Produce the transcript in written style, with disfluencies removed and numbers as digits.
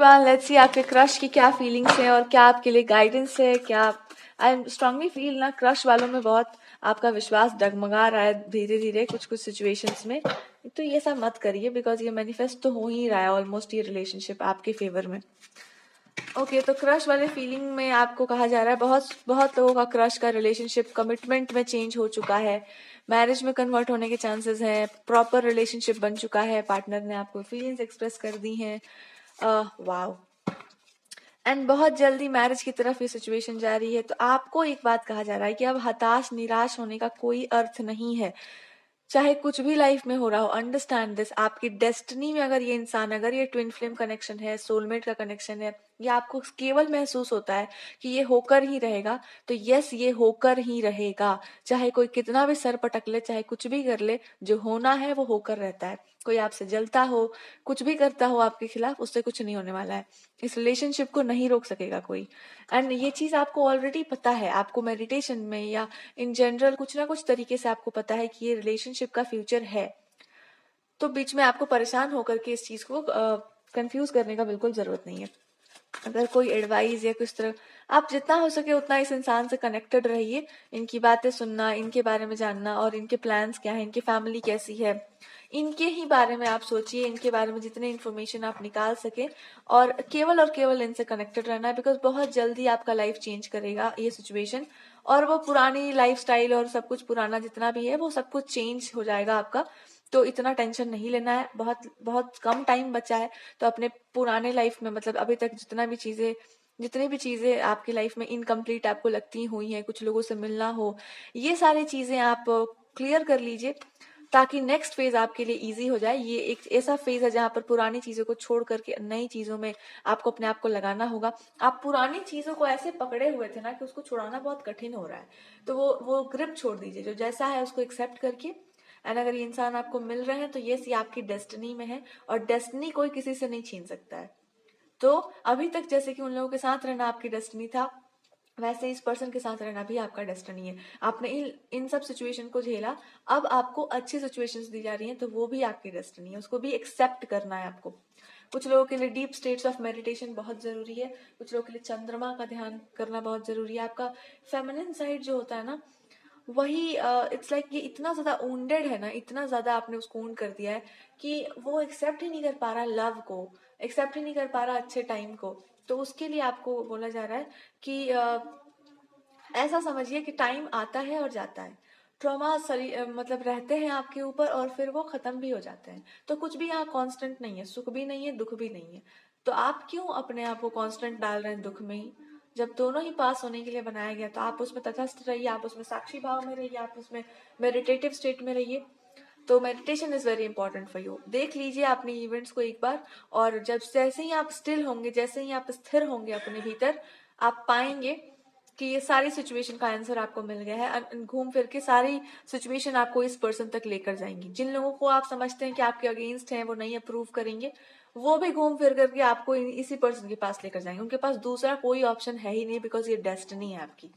Everyone, let's see आपके crush की क्या फीलिंग्स हैं और क्या आपके लिए गाइडेंस है। क्या आई स्ट्रांगली फील ना, क्रश वालों में बहुत आपका विश्वास डगमगा रहा है धीरे धीरे कुछ कुछ सिचुएशंस में। तो ये सब मत करिए, बिकॉज ये मैनिफेस्ट तो हो ही रहा है ऑलमोस्ट ये रिलेशनशिप आपके फेवर में। ओके, तो क्रश वाले फीलिंग में आपको कहा जा रहा है बहुत बहुत लोगों का क्रश का रिलेशनशिप कमिटमेंट में चेंज हो चुका है, मैरिज में कन्वर्ट होने के चांसेस हैं, प्रॉपर रिलेशनशिप बन चुका है, पार्टनर ने आपको फीलिंग्स एक्सप्रेस कर दी हैं। वाओ, एंड बहुत जल्दी मैरिज की तरफ ये सिचुएशन जा रही है। तो आपको एक बात कहा जा रहा है कि अब हताश निराश होने का कोई अर्थ नहीं है, चाहे कुछ भी लाइफ में हो रहा हो। अंडरस्टैंड दिस, आपकी डेस्टिनी में अगर ये इंसान, अगर ये ट्विन फ्लेम कनेक्शन है, सोलमेट का कनेक्शन है, या आपको केवल महसूस होता है कि ये होकर ही रहेगा, तो यस, ये होकर ही रहेगा। चाहे कोई कितना भी सर पटक ले, चाहे कुछ भी कर ले, जो होना है वो होकर रहता है। कोई आपसे जलता हो, कुछ भी करता हो आपके खिलाफ, उससे कुछ नहीं होने वाला है। इस रिलेशनशिप को नहीं रोक सकेगा कोई। एंड ये चीज आपको ऑलरेडी पता है, आपको मेडिटेशन में या इन जनरल कुछ ना कुछ तरीके से आपको पता है कि ये रिलेशनशिप का फ्यूचर है। तो बीच में आपको परेशान होकर के इस चीज को कंफ्यूज करने का बिल्कुल जरूरत नहीं है। अगर कोई एडवाइस या किस तरह, आप जितना हो सके उतना इस इंसान से कनेक्टेड रहिए, इनकी बातें सुनना, इनके बारे में जानना, और इनके प्लान्स क्या है, इनकी फैमिली कैसी है, इनके ही बारे में आप सोचिए, इनके बारे में जितने इन्फॉर्मेशन आप निकाल सके, और केवल इनसे कनेक्टेड रहना है। बिकॉज बहुत जल्दी आपका लाइफ चेंज करेगा ये सिचुएशन, और वो पुरानी लाइफस्टाइल और सब कुछ पुराना जितना भी है वो सब कुछ चेंज हो जाएगा आपका। तो इतना टेंशन नहीं लेना है, बहुत बहुत कम टाइम बचा है। तो अपने पुराने लाइफ में, मतलब अभी तक जितनी भी चीजें आपकी लाइफ में इनकम्प्लीट आपको लगती हुई हैं, कुछ लोगों से मिलना हो, ये सारी चीजें आप क्लियर कर लीजिए, ताकि नेक्स्ट फेज आपके लिए इजी हो जाए। ये एक ऐसा फेज है जहां पर पुरानी चीजों को छोड़ करके नई चीजों में आपको अपने आप को लगाना होगा। आप पुरानी चीजों को ऐसे पकड़े हुए थे ना कि उसको छुड़ाना बहुत कठिन हो रहा है। तो वो ग्रिप छोड़ दीजिए, जो जैसा है उसको एक्सेप्ट करके। एंड अगर ये इंसान आपको मिल रहे हैं तो ये आपकी डेस्टिनी में है, और डेस्टिनी कोई किसी से नहीं छीन सकता है। तो अभी तक जैसे कि उन लोगों के साथ रहना आपकी डेस्टिनी था, वैसे इस पर्सन के साथ रहना भी आपका डेस्टिनी है। आपने इन सब सिचुएशन को झेला, अब आपको अच्छी सिचुएशंस दी जा रही हैं, तो वो भी आपकी डेस्टिनी है, उसको भी एक्सेप्ट करना है आपको। कुछ लोगों के लिए डीप स्टेट्स ऑफ मेडिटेशन बहुत जरूरी है, कुछ लोगों के लिए चंद्रमा का ध्यान करना बहुत जरूरी है। आपका फेमिनिन साइड जो होता है ना, वही इट्स लाइक ये इतना ज्यादा wounded है ना, इतना ज्यादा आपने उसको wound कर दिया है कि वो एक्सेप्ट ही नहीं कर पा रहा लव को, एक्सेप्ट ही नहीं कर पा रहा अच्छे टाइम को। तो उसके लिए आपको बोला जा रहा है कि ऐसा समझिए कि टाइम आता है और जाता है। ट्रॉमा मतलब रहते हैं आपके ऊपर, और फिर वो खत्म भी हो जाते हैं। तो कुछ भी यहाँ कांस्टेंट नहीं है, सुख भी नहीं है, दुख भी नहीं है। तो आप क्यों अपने आप को कांस्टेंट डाल रहे हैं दुख में ही, जब दोनों ही पास होने के लिए बनाया गया। तो आप उसमें तटस्थ रहिए, आप उसमें साक्षी भाव में रहिए, आप उसमें मेडिटेटिव स्टेट में रहिए। तो meditation is very important for you. देख लीजिए अपने इवेंट्स को एक बार, और जब जैसे ही आप स्टिल होंगे, जैसे ही आप स्थिर होंगे अपने भीतर, आप पाएंगे कि ये सारी सिचुएशन का आंसर आपको मिल गया है। घूम फिर के सारी सिचुएशन आपको इस पर्सन तक लेकर जाएंगी। जिन लोगों को आप समझते हैं कि आपके अगेंस्ट हैं, वो नहीं अप्रूव करेंगे, वो भी घूम फिर करके आपको इसी पर्सन के पास लेकर जाएंगे। उनके पास दूसरा कोई ऑप्शन है ही नहीं, बिकॉज ये डेस्टिनी है आपकी।